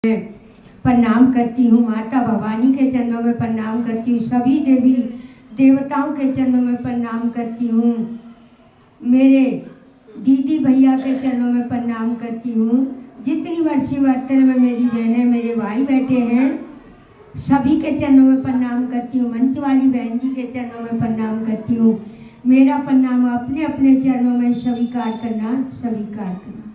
मैं प्रणाम करती हूँ, माता भवानी के चरणों में प्रणाम करती हूँ, सभी देवी देवताओं के चरणों में प्रणाम करती हूँ, मेरे दीदी भैया के चरणों में प्रणाम करती हूँ। जितनी वर्षी वर्तन में मेरी बहनें मेरे भाई बैठे हैं सभी के चरणों में प्रणाम करती हूँ। मंच वाली बहन जी के चरणों में प्रणाम करती हूँ। मेरा प्रणाम अपने अपने चरणों में स्वीकार करना।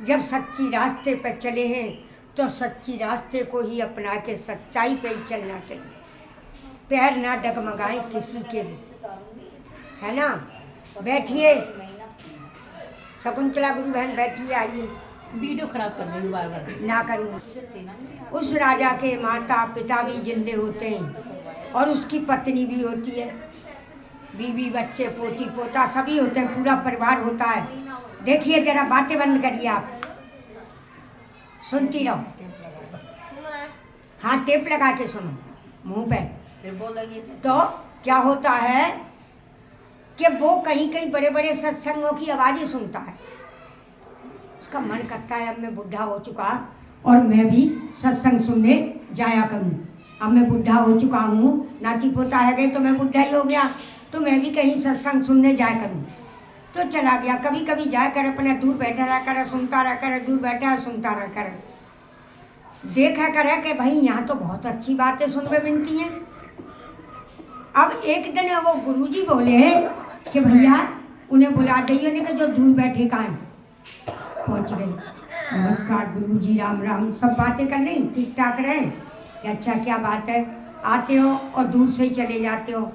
जब सच्ची रास्ते पर चले हैं तो सच्ची रास्ते को ही अपना के सच्चाई पे ही चलना चाहिए। पैर ना डगमगाएं किसी के भी, है ना। बैठिए शकुंतला गुरु बहन, बैठिए, आइए। वीडियो खराब कर रही हूँ बार बार। ना करूँगी। उस राजा के माता पिता भी जिंदे होते हैं और उसकी पत्नी भी होती है, बीवी बच्चे पोती पोता सभी होते हैं, पूरा परिवार होता है। देखिए जरा, बातें बंद करिए, आप सुनती रहो। हाँ, टेप लगा के सुनो मुंह पे। तो क्या होता है कि वो कहीं कहीं बड़े बड़े सत्संगों की आवाज़ें सुनता है, उसका मन करता है अब मैं बुढ़ा हो चुका और मैं भी सत्संग सुनने जाया करूं। अब मैं बुढ़ा हो चुका हूँ, नाती पोता है गए तो मैं बुढ़ा ही हो गया, तो मैं भी कहीं सत्संग सुनने जाया करूं। तो चला गया, कभी कभी जाया कर, अपना दूर बैठा रहा कर, सुनता रहा कर, दूर बैठा सुनता रहा कर, देखा करे कि भाई यहाँ तो बहुत अच्छी बातें सुनने मिलती हैं। अब एक दिन वो गुरुजी बोले कि भैया उन्हें बुला दीजिए, उन्हें कि जो दूर बैठे कहाँ हैं। पहुँच गए, नमस्कार गुरुजी, राम राम, सब बातें कर ली, ठीक ठाक रहे कि अच्छा क्या बात है, आते हो और दूर से ही चले जाते हो।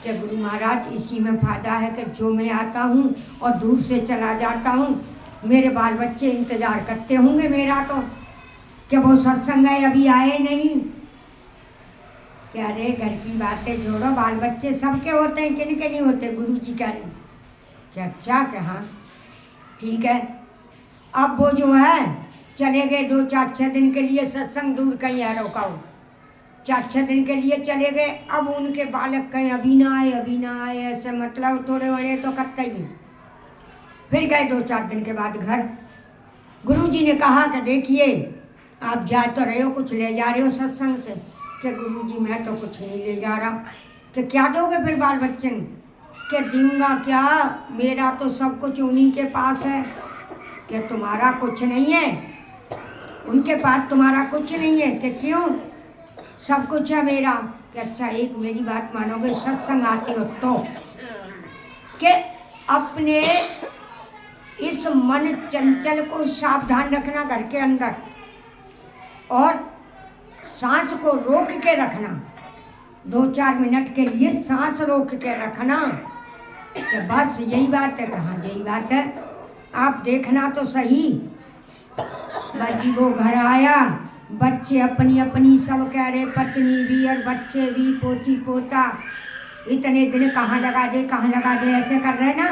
कि गुरु महाराज इसी में फ़ायदा है कि जो मैं आता हूँ और दूर से चला जाता हूँ, मेरे बाल बच्चे इंतज़ार करते होंगे मेरा, तो क्या वो सत्संग है अभी आए नहीं। क्या रे, घर की बातें छोड़ो, बाल बच्चे सबके होते हैं, किन के नहीं होते। गुरुजी कह रहे क्या अच्छा, क्या हाँ ठीक है। अब वो जो है चले गए 2-4-6 दिन के लिए, सत्संग दूर कहीं है, रोकाओ 4-6 दिन के लिए चले गए। अब उनके बालक कहीं अभी ना आए, ऐसे मतलब थोड़े बड़े तो कत्ते ही। फिर गए 2-4 दिन के बाद घर। गुरुजी ने कहा कि देखिए आप जा तो रहे हो, कुछ ले जा रहे हो सत्संग से। कि गुरुजी मैं तो कुछ नहीं ले जा रहा। कि क्या दोगे फिर बाल बच्चे ने। कि दूंगा क्या, मेरा तो सब कुछ उन्हीं के पास है। कि तुम्हारा कुछ नहीं है, उनके पास तुम्हारा कुछ नहीं है। कि क्यों, सब कुछ है मेरा। कि अच्छा एक मेरी बात मानोगे, सत्संग आते हो तो कि अपने इस मन चंचल को सावधान रखना घर के अंदर, और सांस को रोक के रखना, 2-4 मिनट के लिए सांस रोक के रखना। कि बस यही बात है। कहाँ यही बात है, आप देखना तो सही। बाजी वो घर आया, बच्चे अपनी अपनी सब कह रहे, पत्नी भी और बच्चे भी, पोती पोता, इतने दिन कहाँ लगा दे ऐसे कर रहे ना।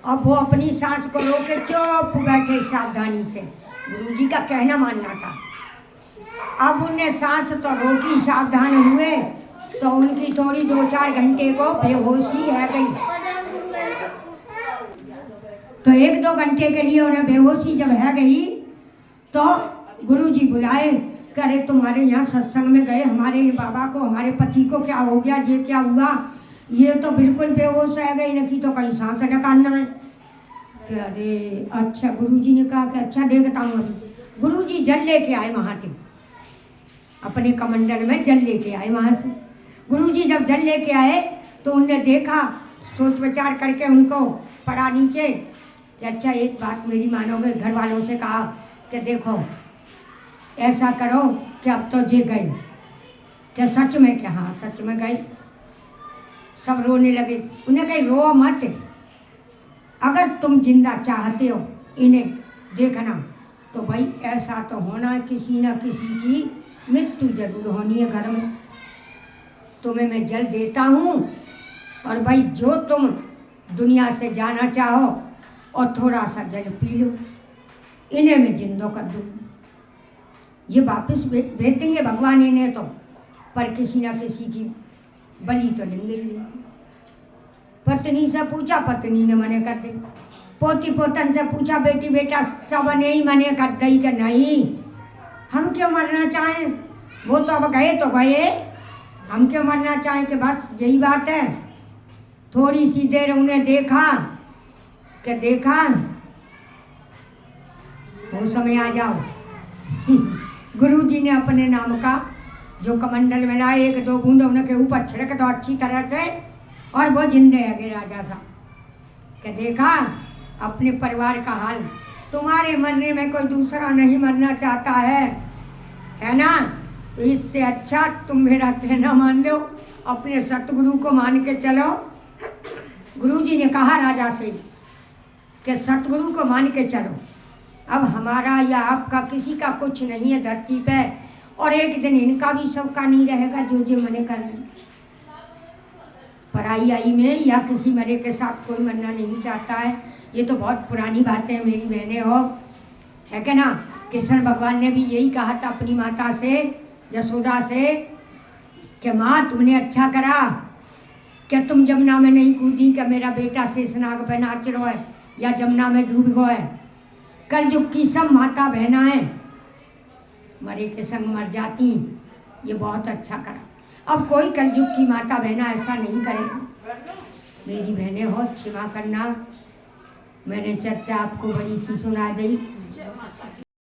अब वो अपनी सांस को रोके चुप बैठे सावधानी से, गुरुजी का कहना मानना था। अब उनने सांस तो रोकी, सावधान हुए, तो उनकी थोड़ी 2-4 घंटे को बेहोशी है गई। तो 1-2 घंटे के लिए उन्हें बेहोशी जब है गई तो गुरुजी बुलाए, करे तुम्हारे यहाँ सत्संग में गए, हमारे बाबा को, हमारे पति को क्या हो गया, ये क्या हुआ, ये तो बिल्कुल बेहोश है गई, न की तो कहीं सांस निकालना है। कि अरे अच्छा। गुरुजी ने कहा कि अच्छा देखता हूँ। अभी गुरुजी जल लेके आए वहाँ से, अपने कमंडल में जल लेके आए वहाँ से। गुरुजी जब जल लेके आए तो उनने देखा, सोच विचार करके उनको पड़ा नीचे कि अच्छा एक बात मेरी मानोगे। घर वालों से कहा कि देखो ऐसा करो कि अब तो जे गए। क्या सच में? क्या हाँ सच में गए। सब रोने लगे। उन्हें कही रो मत, अगर तुम जिंदा चाहते हो इन्हें देखना तो भाई ऐसा तो होना है, किसी न किसी की मृत्यु जरूर होनी है घर में। तुम्हें मैं जल देता हूँ और भाई जो तुम दुनिया से जाना चाहो और थोड़ा सा जल पी लो, इन्हें मैं जिंदो कर दूँ। ये वापस भेज देंगे भगवान इन्हें तो, पर किसी न किसी की बलि तो लेंगे ही। पत्नी से पूछा, पत्नी ने मने कर दी। पोती पोतन से पूछा बेटी बेटा सब नहीं मने कर गई कि नहीं, हम क्यों मरना चाहें, वो तो अब गए तो गए, हम क्यों मरना चाहें कि बस यही बात है। थोड़ी सी देर उन्हें देखा कि देखा वो समय आ जाओ। गुरुजी ने अपने नाम का जो कमंडल में लाए 1-2 बूंद उनके ऊपर छिड़क दो अच्छी तरह से, और वो जिंदे अगे राजा साहब कि देखा अपने परिवार का हाल, तुम्हारे मरने में कोई दूसरा नहीं मरना चाहता है ना, तो इससे अच्छा तुम मेरा कहना मान लो, अपने सतगुरु को मान के चलो। गुरुजी ने कहा राजा से कि सतगुरु को मान के चलो, अब हमारा या आपका किसी का कुछ नहीं है धरती पे, और एक दिन इनका भी सबका नहीं रहेगा जो मने कर रहे। पराई आई में या किसी मरे के साथ कोई मरना नहीं चाहता है, ये तो बहुत पुरानी बातें हैं मेरी बहनें हो, है कि ना। कृष्ण भगवान ने भी यही कहा था अपनी माता से यशोदा से कि माँ तुमने अच्छा करा कि तुम जमुना में नहीं कूदी कि मेरा बेटा शेषनाग पे नाच रहा है या जमुना में डूब गया है। कल युग की सब माता बहनाएं मरे के संग मर जाती, ये बहुत अच्छा करा। अब कोई कल युग की माता बहना ऐसा नहीं करेगी। मेरी बहनें हो क्षमा करना, मैंने चर्चा आपको बड़ी सी सुना दी।